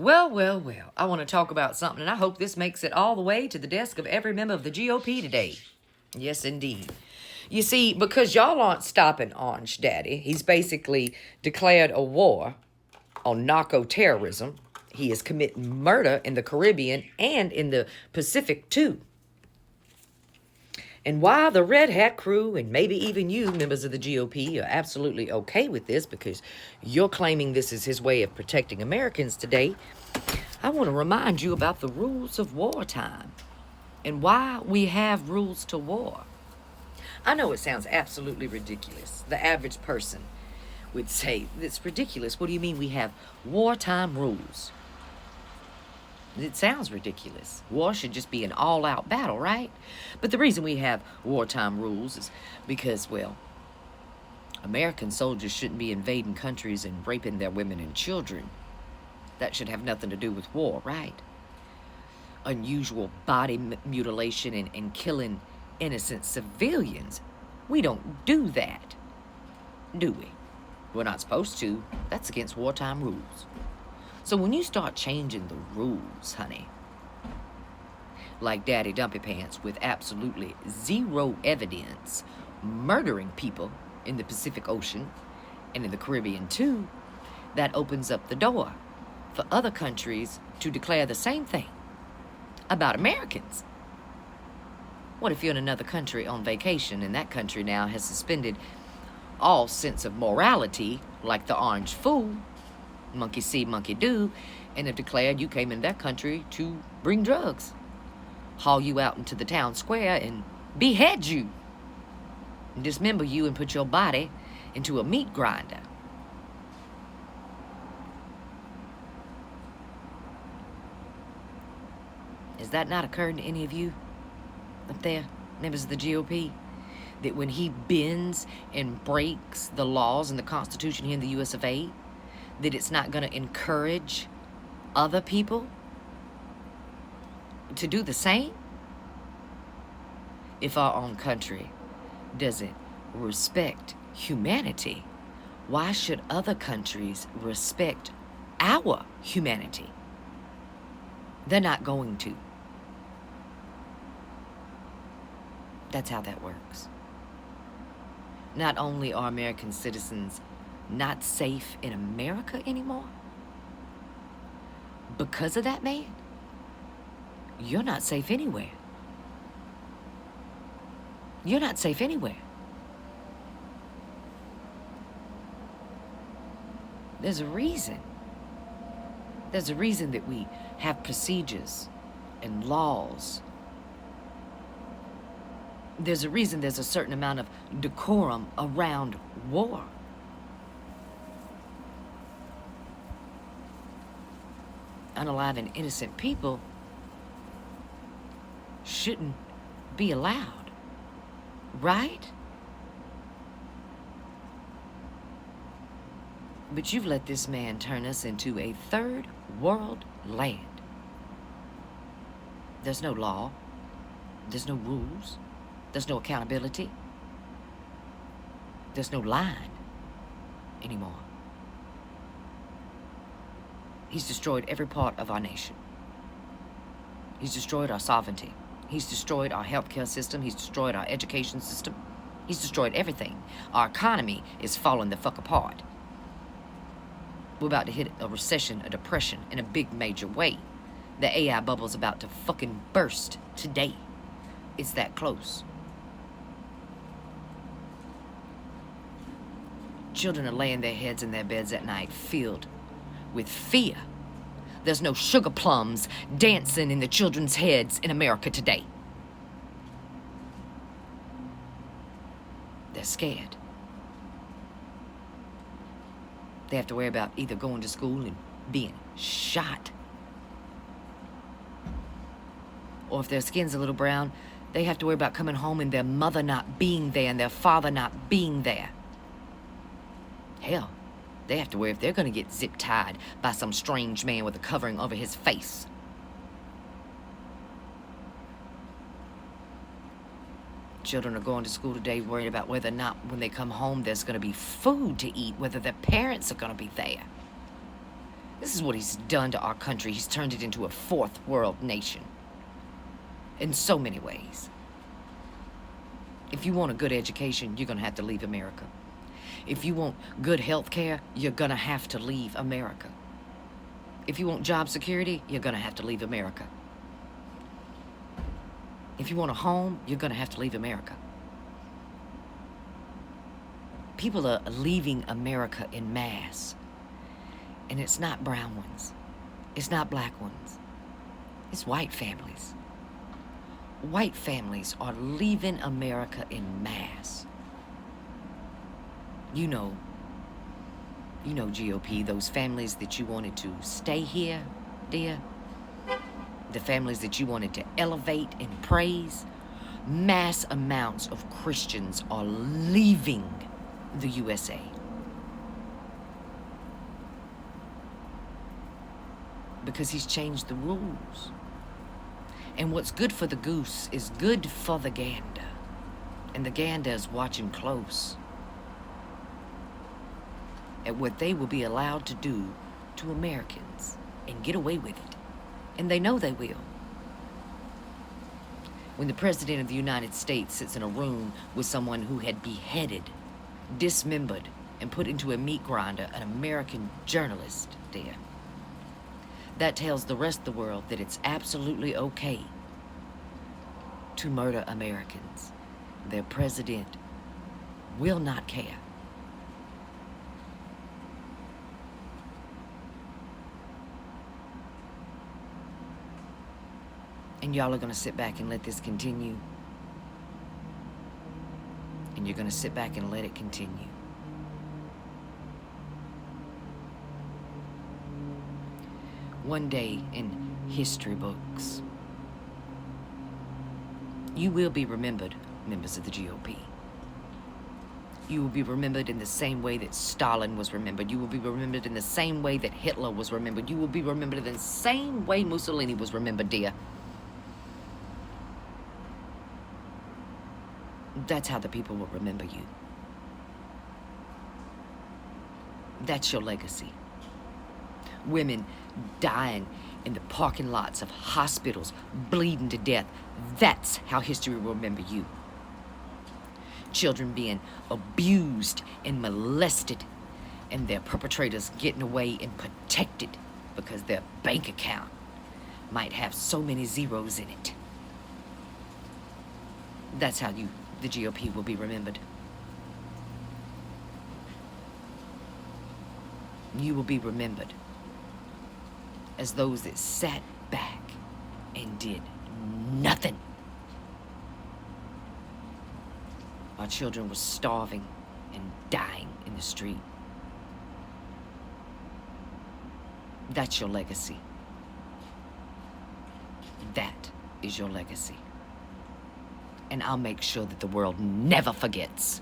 Well. I want to talk about something, and I hope this makes it all the way to the desk of every member of the GOP today. Yes, indeed. You see, because y'all aren't stopping Orange Daddy, he's basically declared a war on narco terrorism. He is committing murder in the Caribbean and in the Pacific, too. And while the Red Hat crew, and maybe even you, members of the GOP, are absolutely okay with this because you're claiming this is his way of protecting Americans today, I want to remind you about the rules of wartime and why we have rules to war. I know it sounds absolutely ridiculous. The average person would say, it's ridiculous. What do you mean we have wartime rules? It sounds ridiculous. War should just be an all-out battle, right? But the reason we have wartime rules is because, well, American soldiers shouldn't be invading countries and raping their women and children. That should have nothing to do with war, right? Unusual body mutilation and killing innocent civilians. We don't do that, do we? We're not supposed to. That's against wartime rules. So when you start changing the rules, honey, like Daddy Dumpy Pants with absolutely zero evidence, murdering people in the Pacific Ocean and in the Caribbean too, that opens up the door for other countries to declare the same thing about Americans. What if you're in another country on vacation and that country now has suspended all sense of morality, like the Orange Fool, monkey see, monkey do, and have declared you came in that country to bring drugs, haul you out into the town square and behead you, and dismember you and put your body into a meat grinder? Has that not occurred to any of you up there, members of the GOP? That when he bends and breaks the laws and the Constitution here in the US of A, that it's not going to encourage other people to do the same? If our own country doesn't respect humanity, why should other countries respect our humanity? They're not going to. That's how that works. Not only are American citizens not safe in America anymore, because of that man, you're not safe anywhere. You're not safe anywhere. There's a reason. There's a reason that we have procedures and laws. There's a reason there's a certain amount of decorum around war. Unaliving innocent people shouldn't be allowed, right? But you've let this man turn us into a third world land. There's no law. There's no rules. There's no accountability. There's no line anymore. He's destroyed every part of our nation. He's destroyed our sovereignty. He's destroyed our healthcare system. He's destroyed our education system. He's destroyed everything. Our economy is falling the fuck apart. We're about to hit a recession, a depression, in a big major way. The AI bubble's about to fucking burst today. It's that close. Children are laying their heads in their beds at night filled with fear. There's no sugar plums dancing in the children's heads in America today. They're scared. They have to worry about either going to school and being shot, or if their skin's a little brown, they have to worry about coming home and their mother not being there and their father not being there. Hell, they have to worry if they're going to get zip-tied by some strange man with a covering over his face. Children are going to school today worried about whether or not when they come home there's going to be food to eat, whether their parents are going to be there. This is what he's done to our country. He's turned it into a fourth world nation. In so many ways. If you want a good education, you're going to have to leave America. If you want good health care, you're going to have to leave America. If you want job security, you're going to have to leave America. If you want a home, you're going to have to leave America. People are leaving America en masse. And it's not brown ones. It's not black ones. It's white families. White families are leaving America en masse. You know GOP, those families that you wanted to stay here, dear. The families that you wanted to elevate and praise. Mass amounts of Christians are leaving the USA. Because he's changed the rules. And what's good for the goose is good for the gander. And the gander is watching close at what they will be allowed to do to Americans and get away with it. And they know they will. When the President of the United States sits in a room with someone who had beheaded, dismembered, and put into a meat grinder an American journalist, dear. That tells the rest of the world that it's absolutely okay to murder Americans. Their president will not care. And y'all are going to sit back and let this continue. And you're going to sit back and let it continue. One day in history books, you will be remembered, members of the GOP. You will be remembered in the same way that Stalin was remembered. You will be remembered in the same way that Hitler was remembered. You will be remembered in the same way Mussolini was remembered, dear. That's how the people will remember you. That's your legacy. Women dying in the parking lots of hospitals, bleeding to death. That's how history will remember you. Children being abused and molested, and their perpetrators getting away and protected because their bank account might have so many zeros in it. That's how the GOP will be remembered. You will be remembered as those that sat back and did nothing. Our children were starving and dying in the street. That's your legacy. That is your legacy. And I'll make sure that the world never forgets.